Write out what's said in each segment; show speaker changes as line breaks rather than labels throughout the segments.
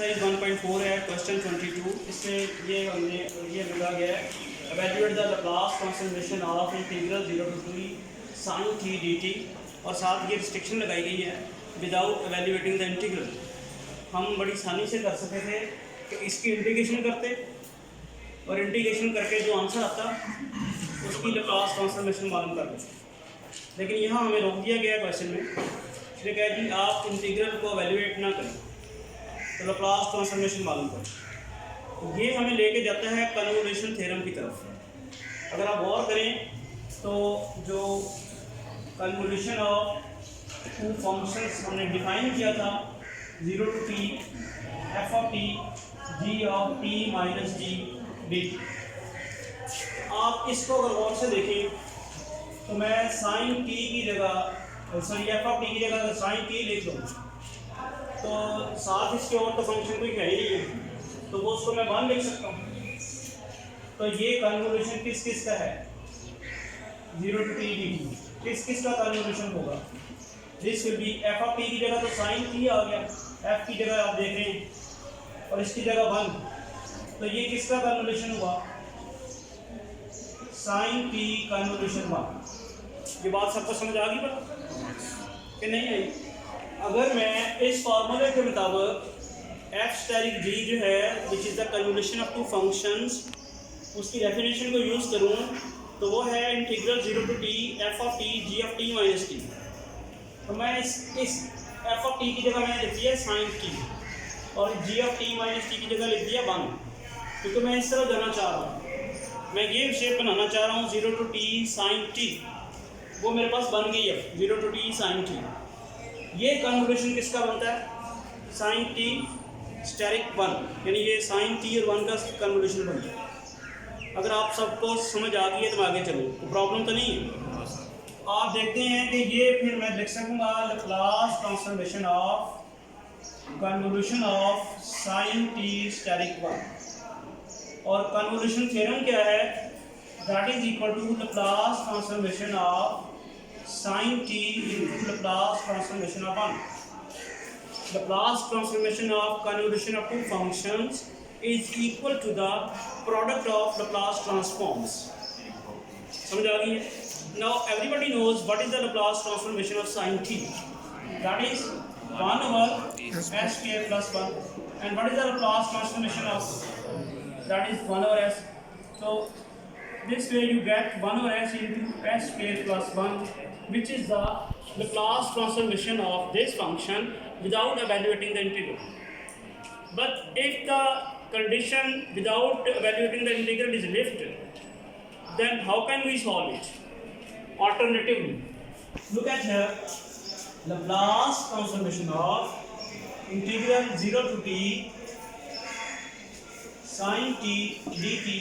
Exercise 1.4 है, question 22। इसमें ये मिला गया है evaluate the Laplace transformation of integral 0 to 2 sin t dt, और साथ ये रिस्ट्रिक्शन लगाई गई है विदाउट एवेल्यूएटिंग द इंटीग्रल। हम बड़ी आसानी से कर सकते थे कि इसकी इंटीग्रेशन करते और इंटीग्रेशन करके जो आंसर आता उसकी लैप्लास ट्रांसफॉर्मेशन मालूम कर लेते, लेकिन यहाँ हमें रोक दिया गया क्वेश्चन में। इसलिए कहा कि आप इंटीग्रल को एवेल्यूएट ना करें तो लैप्लास ट्रांसफॉर्मेशन मालूम करें। ये हमें लेके जाता है कन्वोल्यूशन थ्योरम की तरफ। अगर आप गौर करें तो जो कन्वोल्यूशन ऑफ टू फंक्शंस हमने डिफाइन किया था 0 to t f of t g of t minus g dt, आप इसको अगर गौर से देखें तो मैं साइन t की जगह सॉरी f of t की जगह अगर साइन t लिख दूँ तो साथ इसके और तो फंक्शन कोई है ही नहीं है, तो वो उसको मैं 1 लिख सकता हूँ। तो ये कन्वोल्यूशन किस किस का है 0 to t dt, किस किस का कन्वोल्यूशन होगा। This will B f of t की जगह तो साइन t आ गया, f की जगह आप देख रहे हैं और इसकी जगह 1, तो ये किसका कन्वोल्यूशन हुआ साइन t कन्वोल्यूशन 1। ये बात सबको समझ आ गई कि नहीं आई। अगर मैं इस फार्मूले के मुताबिक f स्टेरिक g जो है which is the convolution of two functions, उसकी डेफिनेशन को यूज़ करूँ तो वो है integral 0 to t f of t g of t minus t। तो मैं इस f of t की जगह मैंने लिख दिया sin t और g of t minus t की जगह लिख दिया 1, क्योंकि मैं इस तरह जाना चाह रहा हूँ। मैं ये शेप बनाना चाह रहा हूँ 0 to t sin t, वो मेरे पास बन गई है 0 to t sin t। ये कन्वोल्यूशन किसका बनता है sin t स्टेरिक 1, यानी ये sin t और 1 का कन्वोल्यूशन बनता है। अगर आप सबको समझ आ गई है तो मैं आगे चलूँ, तो प्रॉब्लम तो नहीं है। आप देखते हैं कि ये फिर मैं लिख सकूँगा Laplace transformation of convolution of sin t asterisk 1, और कन्वोल्यूशन थ्योरम क्या है, that is equal to Laplace transformation of sin t into Laplace transformation of 1. Laplace transformation of convolution of two functions is equal to the product of Laplace transforms. समझ आ गई है? Now everybody knows what is the Laplace transformation of sin t. That is 1 over s square plus 1. And what is the Laplace transformation of? That is 1 over s. So this way you get 1 over s into s square plus 1, which is the Laplace transformation of this function without evaluating the integral. But if the condition without evaluating the integral is lifted, then how can we solve it? Alternatively, look at here, Laplace transformation of integral 0 to t sin t dt.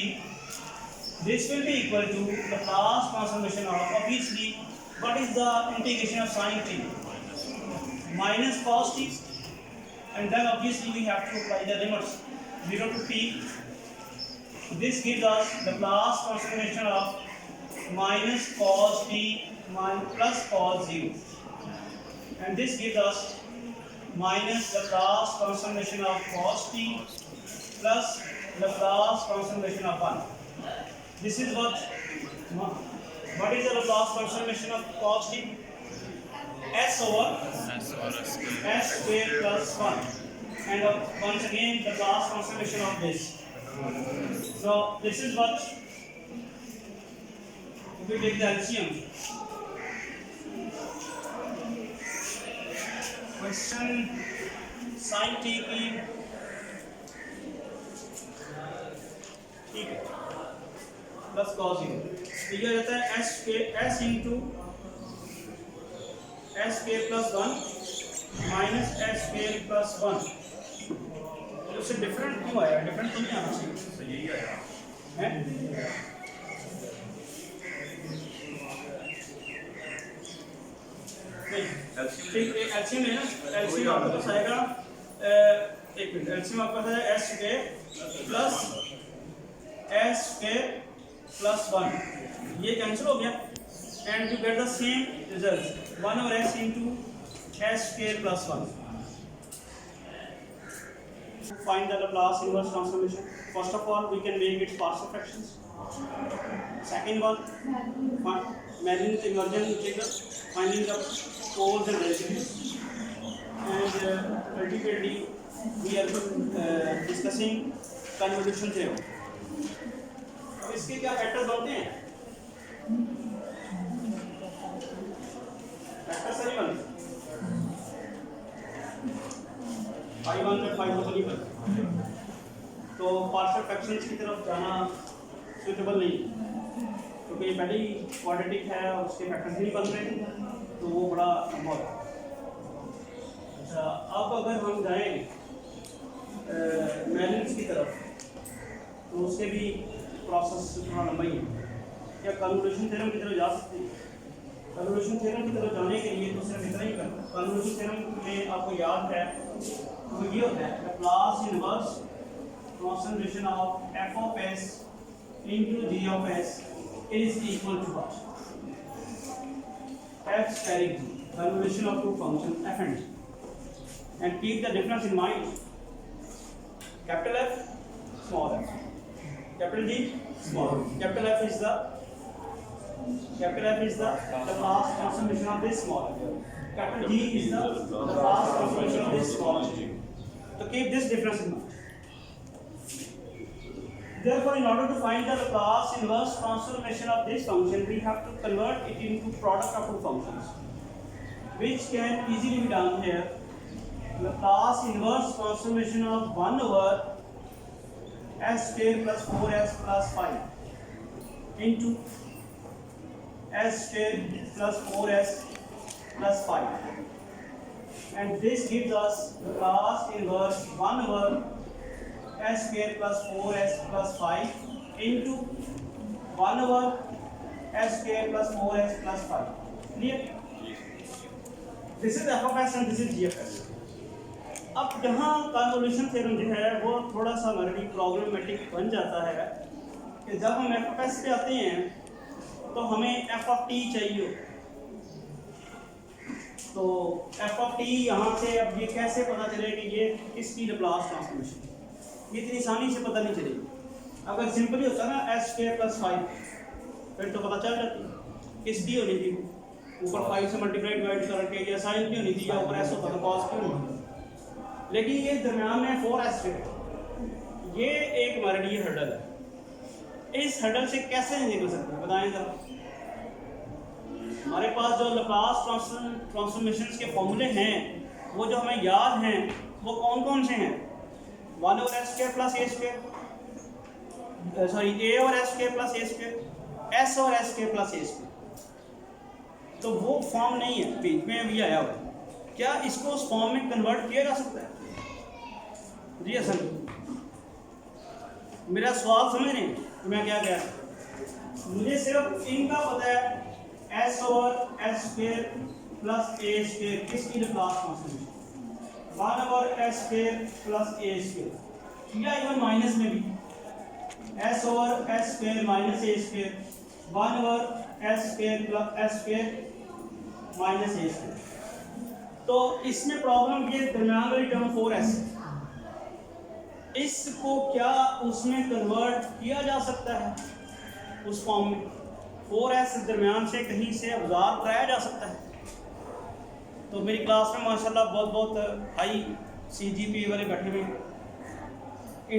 This will be equal to Laplace transformation of, obviously, what is the integration of sin t? Minus cos t, and then obviously we have to apply the limits 0 to t. This gives us Laplace transformation of minus cos t plus cos 0, and this gives us minus Laplace transformation of cos t plus Laplace transformation of 1. This is what is the Laplace transformation of cos t? S over s square plus 1, and once again the Laplace transformation of this. So this is what if we take the LCM. Question sin t की ठीक है plus cos 0, तो ये रहता है s into s square plus 1 minus s square plus 1। तो उससे different क्यों आया? डिफरेंट तो नहीं आना चाहिए, तो यही आया है। ठीक है, एलसीएम है ना, एलसीएम आपके पास आएगा, एक मिनट, एलसीएम आपके पास है s square plus s square plus 1, ये कैंसिल हो गया, and you get the same result 1 over s into s square plus 1। Find the Laplace inverse transformation. First of all, we can make its partial fractions. Second one, Marin's inversion integral, finding the poles and residues. And ultimately, we are discussing convolution theorem. अब इसके क्या factors होते हैं? Factors नहीं बनते। Five one में five तो नहीं बनते। तो पार्शियल फ्रैक्शंस की तरफ जाना सुटेबल नहीं, क्योंकि पहले ही क्वाड्रेटिक है और उसके फैक्टर्स नहीं बन रहे, तो वो बड़ा बहुत। अच्छा, अब अगर हम जाएं मैरिन्स की तरफ, तो उसके भी प्रोसेस थोड़ा लंबा ही है। क्या कन्वोल्यूशन थ्योरम की तरफ जा सकते हैं? कन्वोल्यूशन थ्योरम की तरफ जाने के लिए तो सिर्फ इतना ही करना। कन्वोल्यूशन थ्योरम में आपको याद है तो ये होता है Laplace inverse transformation of f of s into g of s is equal to what? f square g, convolution of two functions f and g, and keep the difference in mind. Capital F, small f, capital G, small. Capital F is the Laplace transformation of this small f. Capital G is the Laplace transformation of this small g. So keep this difference in mind. Therefore, in order to find the Laplace inverse transformation of this function, we have to convert it into product of two functions, which can easily be done here. Laplace inverse transformation of 1 over s square plus 4s plus 5 into s square plus 4s plus 5, and this gives us Laplace inverse 1 over s square plus 4s plus 5 into 1 over s square plus 4s plus 5. Clear? This is f of s and this is g of s. अब यहाँ convolution theorem जो है वो थोड़ा सा हमारे लिए problematic बन जाता है कि जब हम f of s पे आते हैं तो हमें f of t चाहिए। तो f of t यहाँ से अब ये कैसे पता चले कि ये किसकी लैप्लास ट्रांसफॉर्मेशन, ये इतनी आसानी से पता नहीं चलेगी। अगर सिंपली होता ना s स्क्वायर प्लस 5, फिर तो पता चल जाती किसकी होनी थी, ऊपर 5 से मल्टीप्लाई डिवाइड करके या साइन की होनी थी, या ऊपर s होता तो cos की होनी थी। लेकिन ये दरम्यान में 4s, ये एक हमारे लिए हर्डल है। इस हर्डल से कैसे नहीं निकल सकते बताएं जरा। हमारे पास जो लैप्लास ट्रांसफॉर्मेशंस के फॉर्मूले हैं वो जो हमें याद हैं वो कौन कौन से हैं? 1 over s square plus a square, a over s square plus a square, s over s square plus a square। तो वो फॉर्म नहीं है, बीच में अभी आया हुआ। क्या इसको उस फॉर्म में कन्वर्ट किया जा सकता है? जी असल मेरा सवाल समझ रहे हैं तो मैं क्या कह रहा हूँ, मुझे सिर्फ इनका पता है s over s square plus a square किसकी Laplace transformation, 1 over s square plus a square, या इवन माइनस में भी s over s square minus a square, 1 over s square plus s square minus a square। तो इसमें problem ये दरम्यान वाली term 4s, इसको क्या उसमें कन्वर्ट किया जा सकता है उस फॉर्म में? 4s दरम्यान से कहीं से अब्जॉर्ब कराया जा सकता है। तो मेरी क्लास में माशाल्लाह बहुत बहुत हाई CGPA वाले बैठे हुए हैं,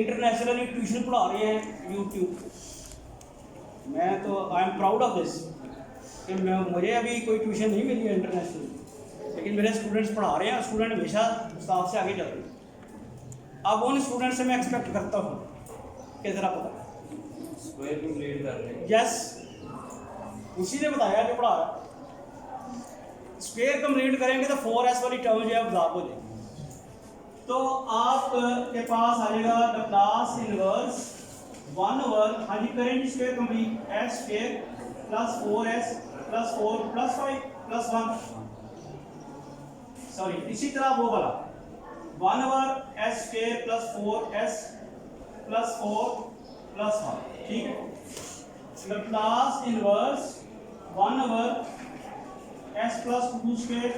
इंटरनेशनली ट्यूशन पढ़ा रहे हैं यूट्यूब। मैं तो I am proud of this कि मुझे अभी कोई ट्यूशन नहीं मिली है इंटरनेशनल, लेकिन मेरे स्टूडेंट्स पढ़ा रहे हैं। स्टूडेंट हमेशा उस्ताद से आगे चल रहे हैं। अब उन स्टूडेंट से मैं एक्सपेक्ट करता हूँ कि ज़रा पता
स्क्वायर कंप्लीट कर रहे हैं।
यस, उसी ने बताया कि पढ़ा रहा। स्क्वायर कंप्लीट करेंगे तो 4s वाली टर्म जो है अब्जॉर्ब हो जाएगी। तो आपके पास आ जाएगा लैप्लास इनवर्स 1 ओवर, हाँ जी करें जी, square complete s square plus 4s plus 4 plus 5 plus 1, sorry इसी तरह वो वाला 1 over s square plus 4s plus 4 plus 1, ठीक है। Laplace inverse 1 over s plus 2 square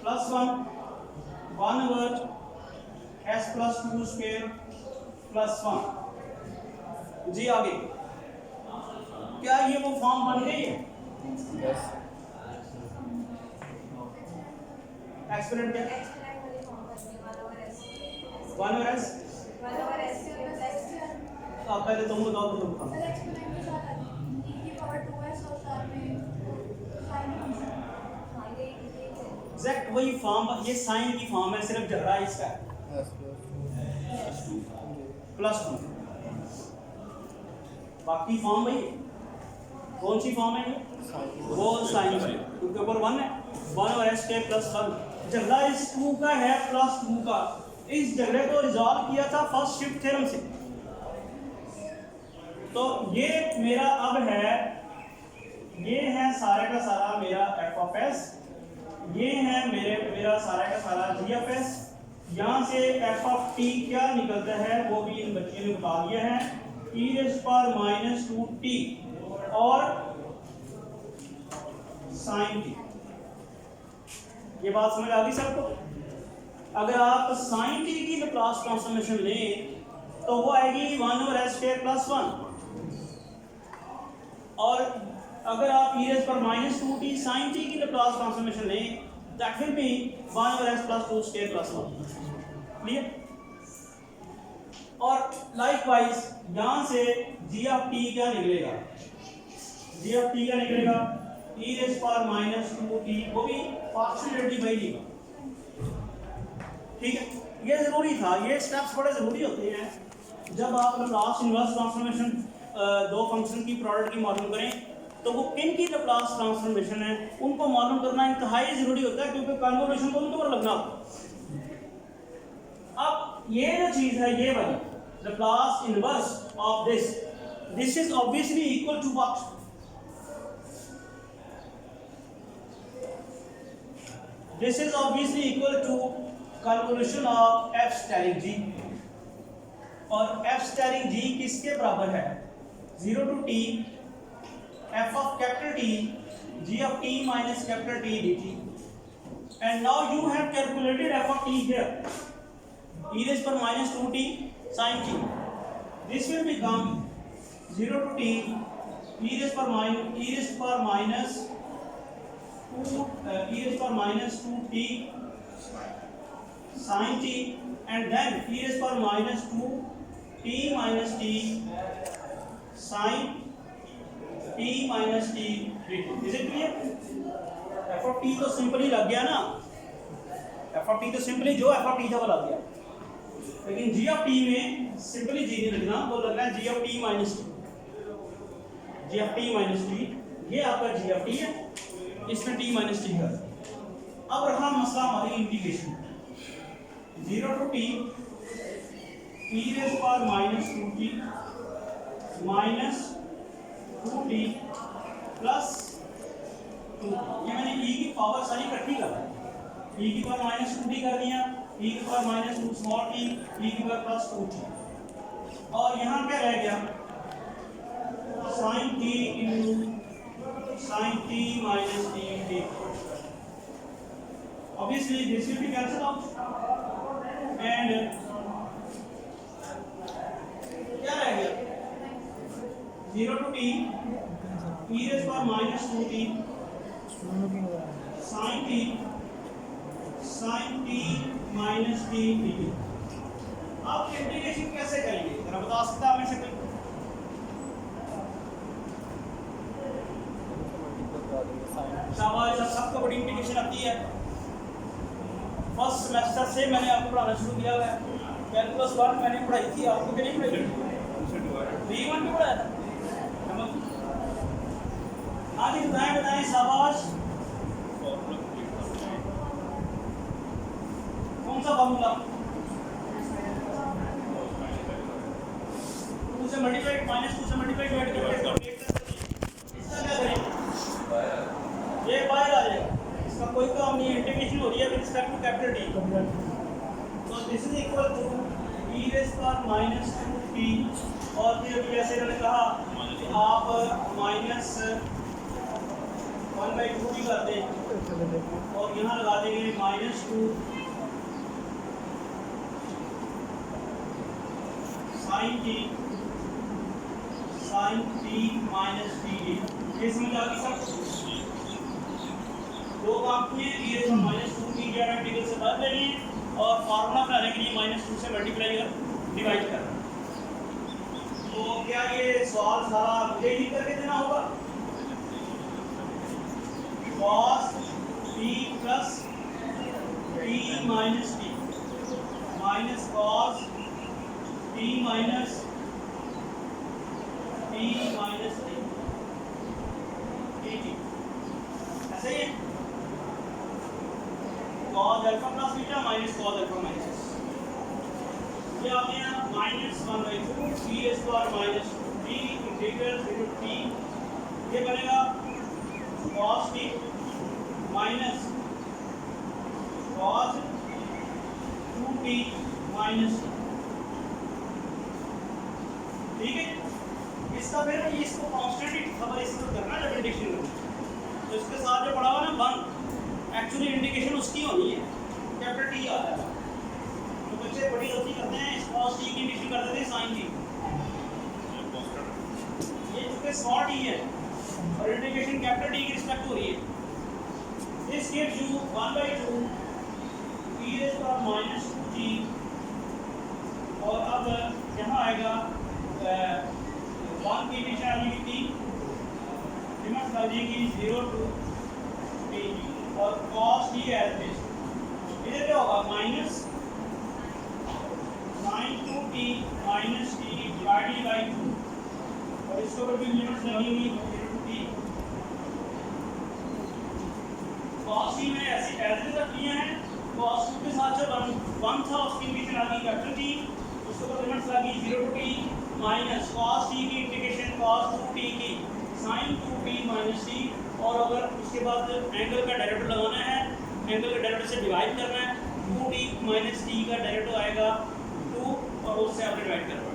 plus 1 over S plus two square plus 1। जी आगे, क्या ये वो फॉर्म बन गई है? एक्सपोनेंट क्या है? 1 और s। आप पहले तुम बताओ तो तुम बताओ। एग्जैक्ट वही फॉर्म, ये साइन की फॉर्म है, सिर्फ झगड़ा इसका है प्लस 2। बाकी फॉर्म वही है। कौन सी फॉर्म है ये? वो साइन की, क्योंकि ऊपर 1 है, 1 और s के प्लस 1। झगड़ा इस 2 का है प्लस 2 का। इस झगड़े को रिजॉल्व किया था फर्स्ट शिफ्ट थ्योरम से। तो ये मेरा अब है, ये है सारा का सारा मेरा एफ ऑफ एस, ये है मेरा सारा का सारा जी एफ एस। यहाँ से एफ ऑफ टी क्या निकलता है वो भी इन बच्चों ने बता दिया है, e rays power minus 2t और साइन टी। ये बात समझ आ गई सबको? अगर आप साइन टी की लैप्लास ट्रांसफॉर्मेशन लें तो वो आएगी 1 और s स्क्वायर प्लस 1। और अगर आप e rays power minus 2t sine T की लैप्लास ट्रांसफॉर्मेशन लें, दैट विल बी 1 और s plus 2 square plus 1। Clear? और लाइकवाइज यहाँ से g ऑफ t क्या निकलेगा? g ऑफ t क्या निकलेगा? e rays power minus 2t, वो भी पार्शियल डेरिवेटिव बाई लेगा। ठीक है, ये जरूरी था, ये स्टेप्स बड़े जरूरी होते हैं जब आप लैप्लास इनवर्स ट्रांसफॉर्मेशन दो फंक्शन की प्रोडक्ट की मालूम करें, तो वो किन की लैप्लास ट्रांसफॉर्मेशन है उनको मालूम करना इंतहाई जरूरी होता है, क्योंकि कन्वोल्यूशन को उनके ऊपर लगना होता है। अब ये जो चीज है, ये वाली Laplace inverse of this is obviously equal to what? This is obviously equal to convolution of f asterisk g। और f स्टेरिक g किसके बराबर है? 0 to t f of capital T g of t minus capital T dt। and now you have calculated f of t here, e raised per minus 2t sin t। this will become 0 to t e raised per minus 2t sin t, and then e raised per minus 2t minus t sin t minus t dt। Is it clear? f of t तो simply लग गया ना, f of t तो simply जो f of t था वो लग गया, लेकिन g of t में सिंपली g नहीं लगना, वो लगना है g of t minus t। g of t minus t, ये आपका g of t है, इसमें t minus t है। अब रहा मसला हमारी integration, 0 to t e raised power minus 2t minus 2t plus 2। ये मैंने e की पावर सारी इकट्ठी कर दी, e की पावर माइनस 2t कर दिया, e की power minus 2 small t, e की पावर प्लस 2t, और यहाँ क्या रह गया? sin t into sin t minus t dt। obviously this will be cancelled out, and क्या रह गया? 0 to t e raised power minus 2t sin t minus t dt। आप इंटीग्रेशन कैसे करेंगे जरा बता सकता है में से कोई? शाबाश, सबको बड़ी इंटीग्रेशन आती है। फर्स्ट सेमेस्टर से मैंने आपको पढ़ाना शुरू किया है, कैलकुलस 1 मैंने पढ़ाई थी, आपको क्या नहीं पढ़ाई? V1 भी पढ़ाया था। आगे बताएं शाबाश, कौन सा फॉर्मूला? 2 से मल्टीप्लाई माइनस 2 से मल्टीप्लाई डिवाइड करके इसका क्या करें? ये बाहर आ जाएगा, इसका कोई काम नहीं है, इंटीग्रेशन हो रही है with respect to capital T. तो this is equal to e rays power minus 2t, और फिर जैसे मैंने कहा कि आप माइनस 1/2 भी कर दें और यहाँ लगा देंगे minus 2 sine T minus T D. ये समझ आ गई सब? दो काम किए, ये जो माइनस टू की इंटीग्रल से बात लेनी है और फार्मूला बनाने के लिए माइनस टू से मल्टीप्लाई कर डिवाइड कर। तो क्या ये सवाल सारा मुझे ही करके देना होगा? cos t plus t minus T minus cos t minus t minus T ऐसे ही cos alpha plus beta minus cos alpha minus, ये आपके यहाँ minus 1/2 t square minus t integral 0 to t, ये बनेगा cos t minus cos 2t minus, ठीक है। इसका फिर इसको कांस्टेंट ही खबर इसको करना जब इंडिकेशन करो तो इसके साथ जो पड़ा हुआ ना 1, एक्चुअली इंडिकेशन उसकी होनी है, कैपिटल टी आ रहा है। तो बच्चे बड़ी गलती करते हैं, cos t की इंडिकेशन कर देते हैं sin t, ये चूंकि स्मॉल t है और इंडिकेशन कैपिटल टी की रिस्पेक्ट हो रही है। This gives you 1/2 t raised to minus 2t, और अब यहाँ आएगा 1 की इंडिकेशन आ जाएगी t, लिमिट आ जाएगी 0 to t, और cos t एज दिस, इधर क्या होगा minus sin 2t minus t divided by 2, और इसको भी लिमिट्स लगी हुई 0 to t। cos t में ऐसे एज रख लिए हैं, cos 2 के साथ जो 1 था उसकी इंडिकेशन आ गई कैपिटल T, उसको लिमिट्स लगी 0 to t minus cos t की इंटीग्रेशन cos 2t की sin 2t माइनस t, और अगर उसके बाद एंगल का डेरिवेटिव लगाना है, एंगल का डेरिवेटिव से डिवाइड करना है, 2t माइनस t का डेरिवेटिव आएगा 2 और उससे आप डिवाइड करना है।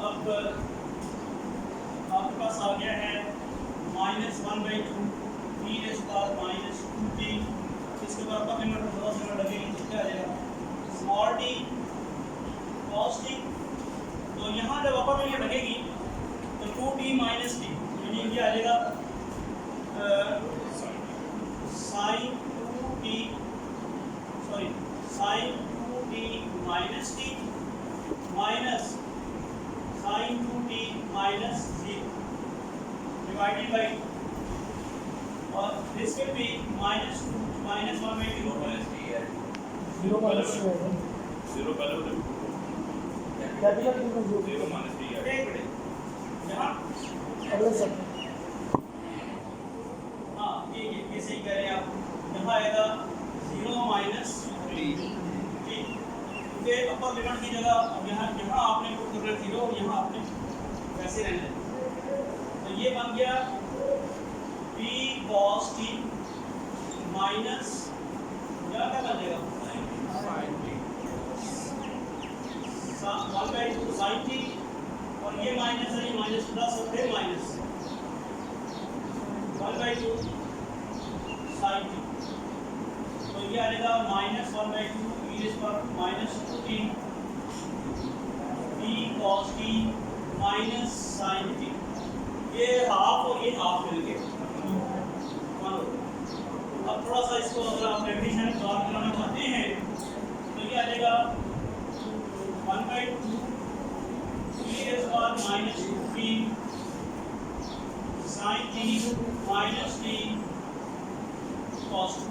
अब आपके पास आ गया है minus 1/2 t raised to minus 2t, इसके बाद आपका लिमिट थोड़ा सा लगेगी तो क्या आ जाएगा स्मॉल t cos t, तो यहाँ जब अपर लिमिट लगेगी तो 2t माइनस t, यानी ये आ जाएगा sin 2t minus t minus sin 2t minus 0 divided by, और this will be minus 1/2 minus t है
0 माइनस
0 पहले
कैपिटल
0 माइनस t है।
एक मिनट यहाँ
अगले सब
हाँ ये सही कह रहे हैं आप, यहाँ आएगा 0 माइनस t, ये अपर लिमिट की जगह अब यहाँ आपने पुट करना 0 और यहाँ आपने वैसे रहना है, तो ये बन गया p cos t माइनस क्या बन जाएगा 1/2 sin t, और ये माइनस है, ये माइनस प्लस और फिर माइनस 1/2 sin t, तो ये आएगा माइनस 1/2 पर minus 2t t cos t minus sin t, ये हाफ और ये हाफ मिलके अब थोड़ा सा इसको अगर आप एडिशन सॉल्व करना चाहते हैं तो ये आ जाएगा 1/2 t minus 2t sin t minus t cos t।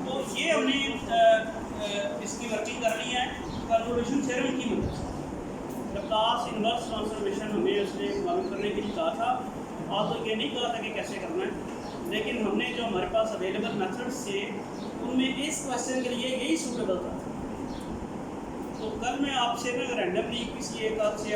तो ये हमने इसकी वर्किंग करनी है कन्वोल्यूशन थ्योरम की मदद से। लैप्लास इनवर्स ट्रांसफॉर्मेशन हमें उसने मालूम करने के लिए कहा था, आज तो ये नहीं कहा था कि कैसे करना है, लेकिन हमने जो हमारे पास अवेलेबल मेथड्स थे उनमें इस क्वेश्चन के लिए यही सूटेबल था। तो कल मैं आपसे ना रैंडमली किसी एक आपसे